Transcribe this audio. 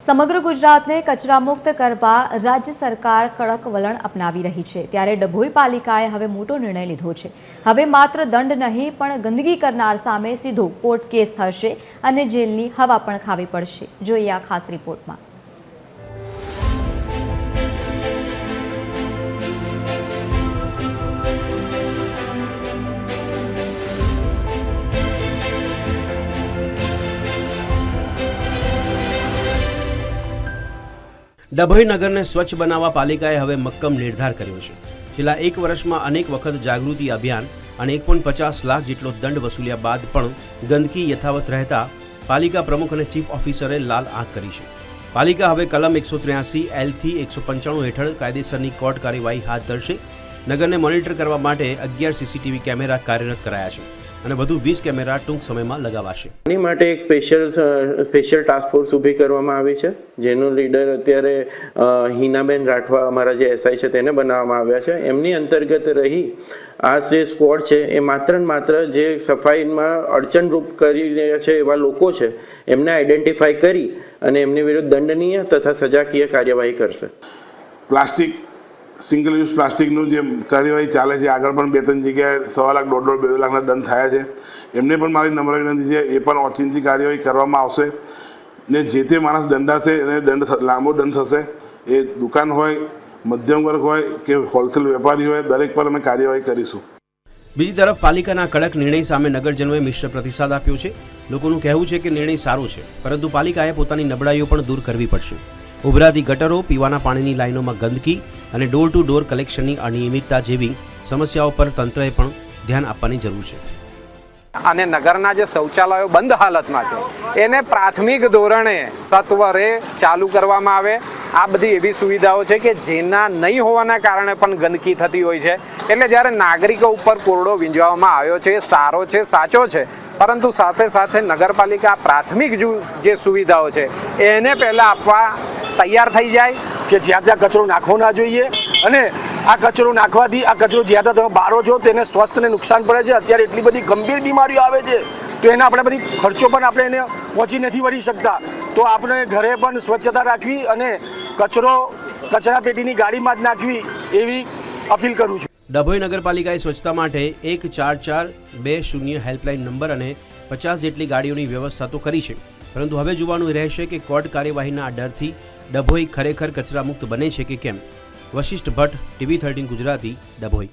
સમગ્ર ગુજરાતને કચરામુક્ત કરવા રાજ્ય સરકાર કડક વલણ અપનાવી રહી છે, ત્યારે ડભોઈ પાલિકાએ હવે મોટો નિર્ણય લીધો છે। હવે માત્ર દંડ નહીં પણ ગંદકી કરનાર સામે સીધો કોર્ટ કેસ થશે અને જેલની હવા પણ ખાવી પડશે। જોઈએ આ ખાસ રિપોર્ટમાં। ડભોઈ નગરને સ્વચ્છ બનાવવા પાલિકાએ હવે મક્કમ નિર્ધાર કર્યો છે। છેલ્લા એક વર્ષમાં અનેક વખત જાગૃતિ અભિયાન અને 1.50 લાખ જેટલો દંડ વસૂલ્યા બાદ પણ ગંદકી યથાવત રહેતા પાલિકા પ્રમુખ અને ચીફ ઓફિસરે લાલ આંખ કરી છે। પાલિકા હવે કલમ 183 L થી 195 હેઠળ કાયદેસરની કોર્ટ કાર્યવાહી હાથ ધરશે। નગરને મોનિટર કરવા માટે 11 સીસીટીવી કેમેરા કાર્યરત કરાયા છે અને વધુ 20 કેમેરા ટૂંક સમયમાં લગાવાશે। આની માટે એક સ્પેશિયલ ટાસ્ક ફોર્સ ઊભી કરવામાં આવી છે, જેનું લીડર અત્યારે હિનાબેન રાઠવા અમારા જે એસઆઈ છે તેને બનાવવામાં આવ્યા છે। એમની અંતર્ગત રહી આ જે સ્ક્વોડ છે એ માત્ર ને માત્ર જે સફાઈમાં અડચણરૂપ કરી રહ્યા છે એવા લોકો છે એમને આઈડેન્ટિફાઈ કરી અને એમની વિરુદ્ધ દંડનીય તથા સજાકીય કાર્યવાહી કરશે। પ્લાસ્ટિક સિંગલ યુઝ પ્લાસ્ટિકનું જે કાર્યવાહી ચાલે છે, આગળ પણ 2-3 જગ્યાએ 1.25 લાખ 1.5 લાખના દંડ થયા છે। એમને પણ મારી નમ્ર વિનંતી છે, એ પણ ઓચિંતી કાર્યવાહી કરવામાં આવશે ને જે તે માણસ દંડાશે એને લાંબો દંડ થશે। એ દુકાન હોય, મધ્યમ વર્ગ હોય કે હોલસેલ વેપારી હોય, દરેક પર અમે કાર્યવાહી કરીશું। બીજી તરફ પાલિકાના કડક નિર્ણય સામે નગરજનોએ મિશ્ર પ્રતિસાદ આપ્યો છે। લોકોનું કહેવું છે કે નિર્ણય સારો છે, પરંતુ પાલિકાએ પોતાની નબળાઈઓ પણ દૂર કરવી પડશે। ઉભરાતી ગટરો, પીવાના પાણીની લાઈનોમાં ગંદકી અને ડોર ટુ ડોર કલેક્શનની અનિયમિતતા જેવી સમસ્યાઓ પર તંત્રએ પણ ધ્યાન આપવાની જરૂર છે। અને નગરના જે શૌચાલયો બંધ હાલતમાં છે એને પ્રાથમિક ધોરણે સત્વરે ચાલુ કરવામાં આવે। આ બધી એવી સુવિધાઓ છે કે જેના નહીં હોવાના કારણે પણ ગંદકી થતી હોય છે। એટલે જ્યારે નાગરિકો ઉપર કોરડો વીંજવામાં આવ્યો છે એ સારો છે, સાચો છે, પરંતુ સાથે સાથે નગરપાલિકા પ્રાથમિક જે સુવિધાઓ છે એને પહેલાં આપવા તૈયાર થઈ જાય કે જ્યાં ત્યાં કચરો નાખવો ના જોઈએ અને આ કચરો નાખવાથી આ કચરો જ્યાં ત્યાં તમે બારો છો તેને સ્વાસ્થ્યને નુકસાન પડે છે। અત્યારે એટલી બધી ગંભીર બીમારીઓ આવે છે તો એના આપણે બધી ખર્ચો પણ આપણે એને પહોંચી નથી વળી શકતા। તો આપણે ઘરે પણ સ્વચ્છતા રાખવી અને કચરો કચરા પેટીની ગાડીમાં જ નાખવી એવી અપીલ કરું છું। ડભોઈ નગરપાલિકાએ સ્વચ્છતા માટે 14420 હેલ્પલાઇન નંબર અને 50 જેટલી ગાડીઓની વ્યવસ્થા તો કરી છે, પરંતુ હવે જોવાનું રહેશે કે કોર્ટ કાર્યવાહીના ડરથી ડભોઈ ખરેખર કચરામુક્ત બને છે કે કેમ। વશિષ્ઠ ભટ્ટ, TV 13 ગુજરાતી, ડભોઈ।